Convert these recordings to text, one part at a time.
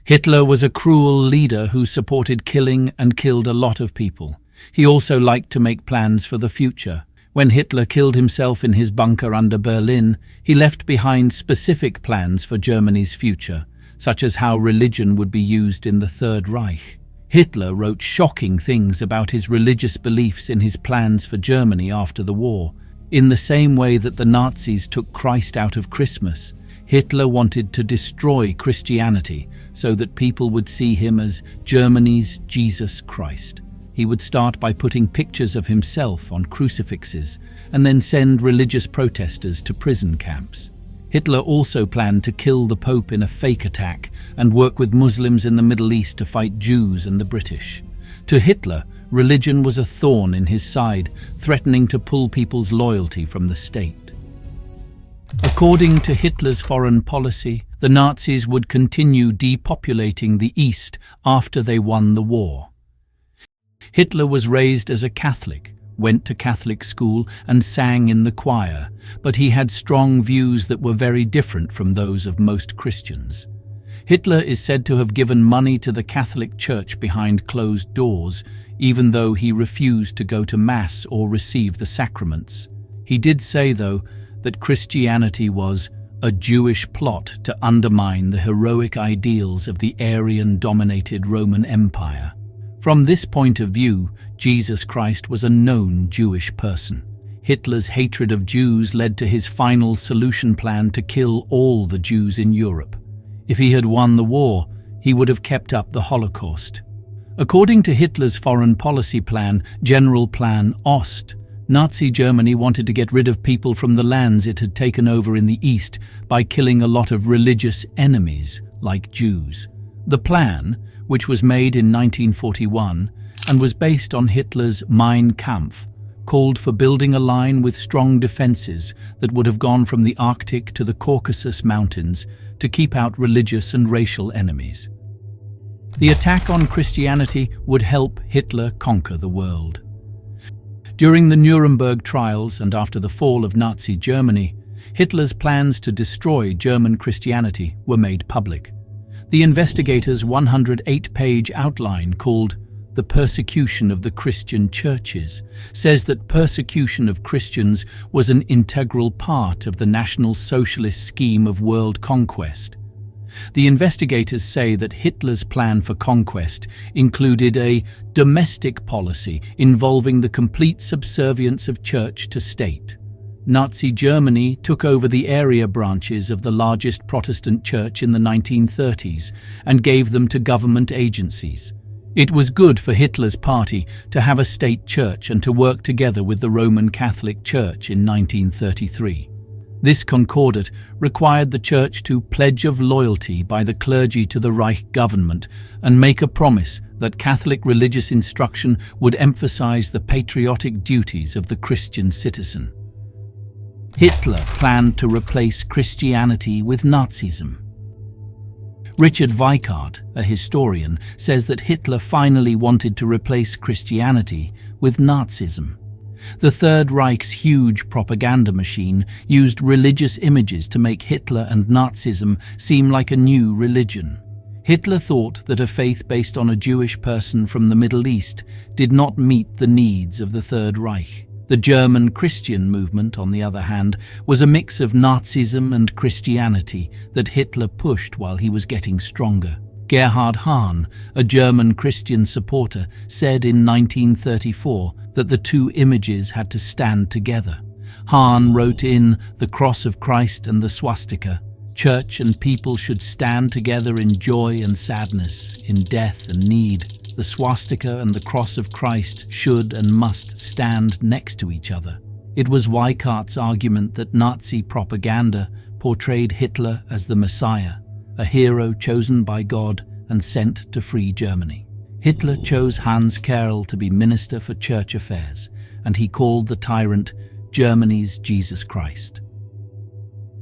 Hitler was a cruel leader who supported killing and killed a lot of people. He also liked to make plans for the future. When Hitler killed himself in his bunker under Berlin, he left behind specific plans for Germany's future, such as how religion would be used in the Third Reich. Hitler wrote shocking things about his religious beliefs in his plans for Germany after the war. In the same way that the Nazis took Christ out of Christmas, Hitler wanted to destroy Christianity so that people would see him as Germany's Jesus Christ. He would start by putting pictures of himself on crucifixes and then send religious protesters to prison camps. Hitler also planned to kill the Pope in a fake attack and work with Muslims in the Middle East to fight Jews and the British. To Hitler, religion was a thorn in his side, threatening to pull people's loyalty from the state. According to Hitler's foreign policy, the Nazis would continue depopulating the East after they won the war. Hitler was raised as a Catholic, went to Catholic school and sang in the choir, but he had strong views that were very different from those of most Christians. Hitler is said to have given money to the Catholic Church behind closed doors, even though he refused to go to Mass or receive the sacraments. He did say, though, that Christianity was a Jewish plot to undermine the heroic ideals of the Aryan-dominated Roman Empire. From this point of view, Jesus Christ was a known Jewish person. Hitler's hatred of Jews led to his final solution plan to kill all the Jews in Europe. If he had won the war, he would have kept up the Holocaust. According to Hitler's foreign policy plan, General Plan Ost, Nazi Germany wanted to get rid of people from the lands it had taken over in the East by killing a lot of religious enemies, like Jews. The plan, which was made in 1941 and was based on Hitler's Mein Kampf, called for building a line with strong defenses that would have gone from the Arctic to the Caucasus Mountains to keep out religious and racial enemies. The attack on Christianity would help Hitler conquer the world. During the Nuremberg trials and after the fall of Nazi Germany, Hitler's plans to destroy German Christianity were made public. The investigators' 108-page outline called The Persecution of the Christian Churches says that persecution of Christians was an integral part of the National Socialist scheme of world conquest. The investigators say that Hitler's plan for conquest included a domestic policy involving the complete subservience of church to state. Nazi Germany took over the area branches of the largest Protestant church in the 1930s and gave them to government agencies. It was good for Hitler's party to have a state church and to work together with the Roman Catholic Church in 1933. This concordat required the church to pledge of loyalty by the clergy to the Reich government and make a promise that Catholic religious instruction would emphasize the patriotic duties of the Christian citizen. Hitler planned to replace Christianity with Nazism. Richard Weikart, a historian, says that Hitler finally wanted to replace Christianity with Nazism. The Third Reich's huge propaganda machine used religious images to make Hitler and Nazism seem like a new religion. Hitler thought that a faith based on a Jewish person from the Middle East did not meet the needs of the Third Reich. The German Christian movement, on the other hand, was a mix of Nazism and Christianity that Hitler pushed while he was getting stronger. Gerhard Hahn, a German Christian supporter, said in 1934 that the two images had to stand together. Hahn wrote in The Cross of Christ and the Swastika, "Church and people should stand together in joy and sadness, in death and need. The swastika and the cross of Christ should and must stand next to each other." It was Weikart's argument that Nazi propaganda portrayed Hitler as the Messiah, a hero chosen by God and sent to free Germany. Hitler chose Hans Kerrl to be Minister for Church Affairs, and he called the tyrant Germany's Jesus Christ.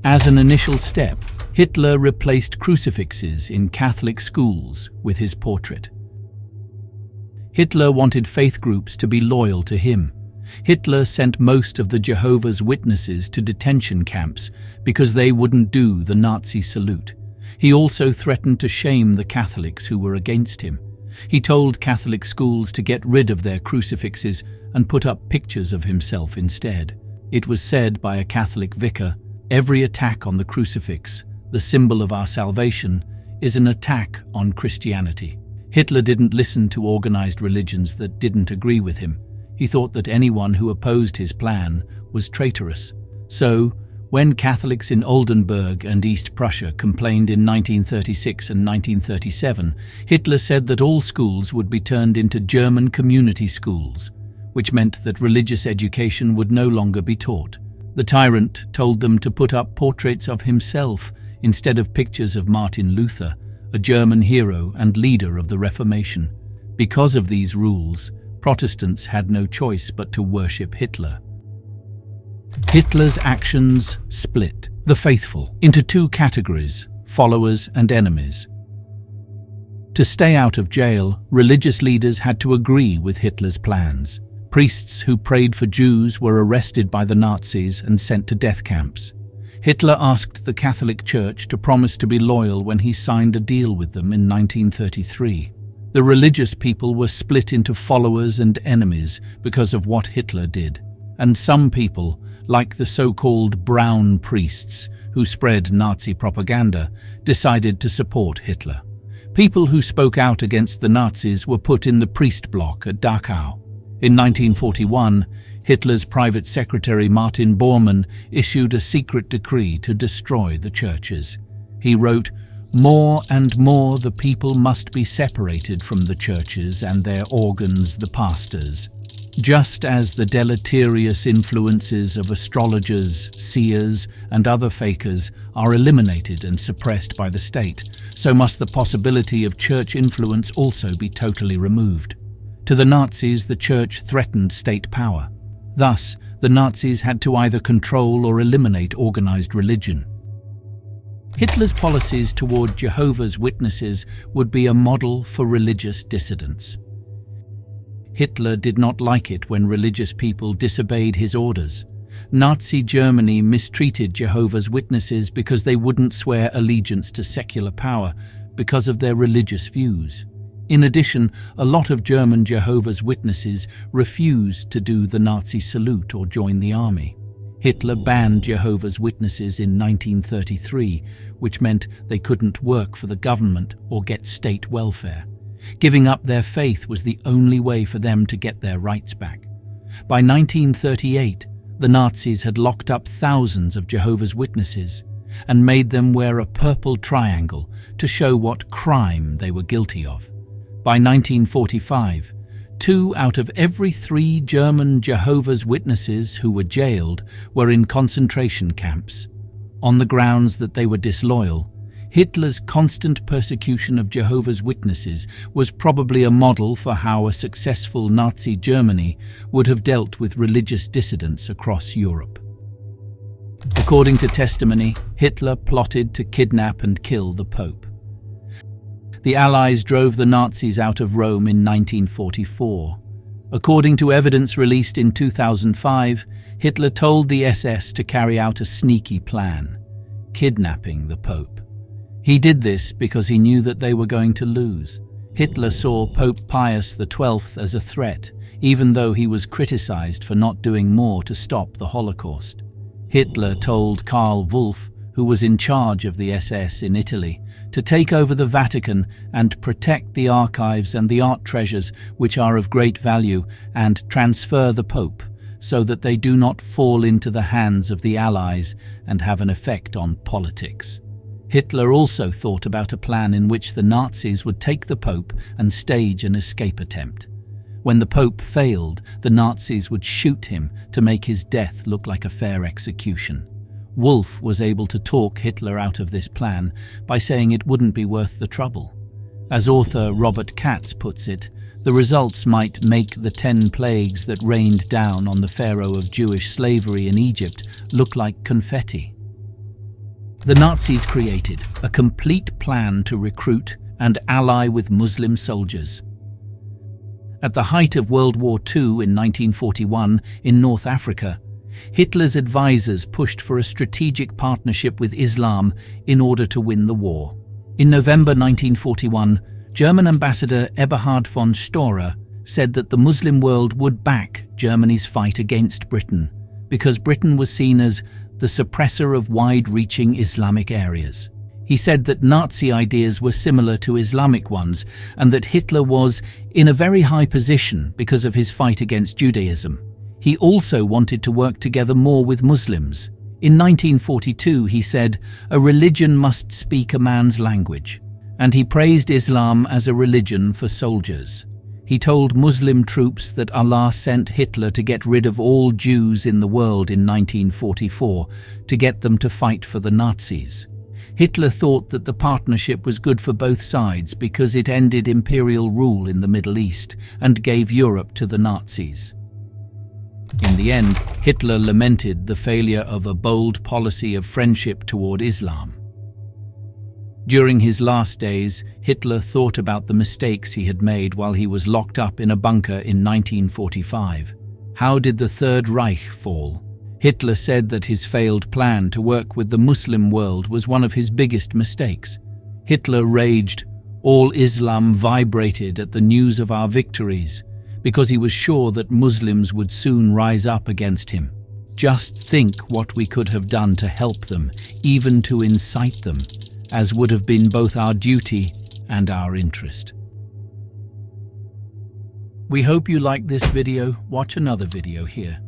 As an initial step, Hitler replaced crucifixes in Catholic schools with his portrait. Hitler wanted faith groups to be loyal to him. Hitler sent most of the Jehovah's Witnesses to detention camps because they wouldn't do the Nazi salute. He also threatened to shame the Catholics who were against him. He told Catholic schools to get rid of their crucifixes and put up pictures of himself instead. It was said by a Catholic vicar, "Every attack on the crucifix, the symbol of our salvation, is an attack on Christianity." Hitler didn't listen to organized religions that didn't agree with him. He thought that anyone who opposed his plan was traitorous. So, when Catholics in Oldenburg and East Prussia complained in 1936 and 1937, Hitler said that all schools would be turned into German community schools, which meant that religious education would no longer be taught. The tyrant told them to put up portraits of himself instead of pictures of Martin Luther, a German hero and leader of the Reformation. Because of these rules, Protestants had no choice but to worship Hitler. Hitler's actions split the faithful into two categories, followers and enemies. To stay out of jail, religious leaders had to agree with Hitler's plans. Priests who prayed for Jews were arrested by the Nazis and sent to death camps. Hitler asked the Catholic Church to promise to be loyal when he signed a deal with them in 1933. The religious people were split into followers and enemies because of what Hitler did. And some people, like the so-called brown priests who spread Nazi propaganda, decided to support Hitler. People who spoke out against the Nazis were put in the priest block at Dachau. In 1941, Hitler's private secretary Martin Bormann issued a secret decree to destroy the churches. He wrote, "More and more the people must be separated from the churches and their organs, the pastors. Just as the deleterious influences of astrologers, seers, and other fakers are eliminated and suppressed by the state, so must the possibility of church influence also be totally removed." To the Nazis, the church threatened state power. Thus, the Nazis had to either control or eliminate organized religion. Hitler's policies toward Jehovah's Witnesses would be a model for religious dissidents. Hitler did not like it when religious people disobeyed his orders. Nazi Germany mistreated Jehovah's Witnesses because they wouldn't swear allegiance to secular power because of their religious views. In addition, a lot of German Jehovah's Witnesses refused to do the Nazi salute or join the army. Hitler banned Jehovah's Witnesses in 1933, which meant they couldn't work for the government or get state welfare. Giving up their faith was the only way for them to get their rights back. By 1938, the Nazis had locked up thousands of Jehovah's Witnesses and made them wear a purple triangle to show what crime they were guilty of. By 1945, 2 out of every 3 German Jehovah's Witnesses who were jailed were in concentration camps. On the grounds that they were disloyal, Hitler's constant persecution of Jehovah's Witnesses was probably a model for how a successful Nazi Germany would have dealt with religious dissidents across Europe. According to testimony, Hitler plotted to kidnap and kill the Pope. The Allies drove the Nazis out of Rome in 1944. According to evidence released in 2005, Hitler told the SS to carry out a sneaky plan, kidnapping the Pope. He did this because he knew that they were going to lose. Hitler saw Pope Pius XII as a threat, even though he was criticized for not doing more to stop the Holocaust. Hitler told Karl Wolff, who was in charge of the SS in Italy, to take over the Vatican and protect the archives and the art treasures which are of great value and transfer the Pope so that they do not fall into the hands of the Allies and have an effect on politics. Hitler also thought about a plan in which the Nazis would take the Pope and stage an escape attempt. When the Pope failed, the Nazis would shoot him to make his death look like a fair execution. Wolff was able to talk Hitler out of this plan by saying it wouldn't be worth the trouble. As author Robert Katz puts it, the results might make the 10 plagues that rained down on the Pharaoh of Jewish slavery in Egypt look like confetti. The Nazis created a complete plan to recruit and ally with Muslim soldiers. At the height of World War II in 1941 in North Africa, Hitler's advisors pushed for a strategic partnership with Islam in order to win the war. In November 1941, German Ambassador Eberhard von Storer said that the Muslim world would back Germany's fight against Britain because Britain was seen as the suppressor of wide-reaching Islamic areas. He said that Nazi ideas were similar to Islamic ones and that Hitler was in a very high position because of his fight against Judaism. He also wanted to work together more with Muslims. In 1942, he said, "A religion must speak a man's language," and he praised Islam as a religion for soldiers. He told Muslim troops that Allah sent Hitler to get rid of all Jews in the world in 1944 to get them to fight for the Nazis. Hitler thought that the partnership was good for both sides because it ended imperial rule in the Middle East and gave Europe to the Nazis. In the end, Hitler lamented the failure of a bold policy of friendship toward Islam. During his last days, Hitler thought about the mistakes he had made while he was locked up in a bunker in 1945. How did the Third Reich fall? Hitler said that his failed plan to work with the Muslim world was one of his biggest mistakes. Hitler raged. All Islam vibrated at the news of our victories because he was sure that Muslims would soon rise up against him. Just think what we could have done to help them, even to incite them, as would have been both our duty and our interest. We hope you liked this video. Watch another video here.